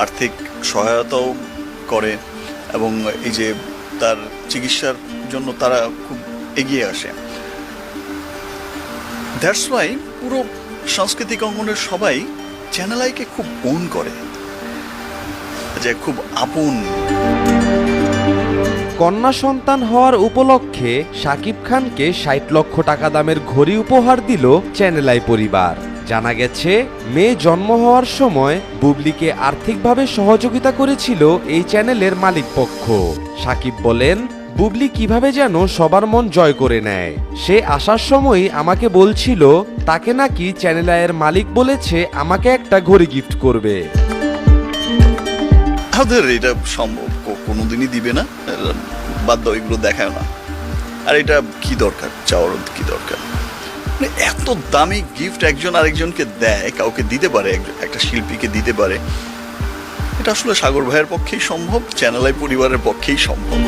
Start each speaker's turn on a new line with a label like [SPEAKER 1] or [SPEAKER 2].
[SPEAKER 1] আর্থিক সহায়তাও করে এবং এই যে তার চিকিৎসার জন্য তারা খুব এগিয়ে আসে। দ্যাটস ওয়াই পুরো সাংস্কৃতিক অঙ্গনের সবাই চ্যানেল আইকে খুব ওন করে, যে খুব আপন।
[SPEAKER 2] কন্যা সন্তান হওয়ার উপলক্ষে শাকিব খানকে ৬০ লক্ষ টাকা দামের ঘড়ি উপহার দিল চ্যানেল আই পরিবার। জানা গেছে, মেয়ে জন্ম হওয়ার সময় বুবলিকে আর্থিকভাবে সহযোগিতা করেছিল এই চ্যানেলের মালিকপক্ষ। শাকিব বলেন, বুবলি কিভাবে যেন সবার মন জয় করে নেয়। সে আসার সময়ই আমাকে বলছিল তাকে নাকি চ্যানেল আইয়ের মালিক বলেছে আমাকে একটা ঘড়ি গিফট করবে।
[SPEAKER 1] আমাদের এটা সম্ভব কোনোদিনই দিবে না, বাদ দাও, এগুলো দেখায় না। আর এটা কি দরকার, চাওয়ার কি দরকার? মানে এত দামি গিফট একজন আরেকজনকে দেয়, কাউকে দিতে পারে, একটা শিল্পীকে দিতে পারে, এটা আসলে সাগর ভাইয়ের পক্ষেই সম্ভব, চ্যানেল আই পরিবারের পক্ষেই সম্ভব।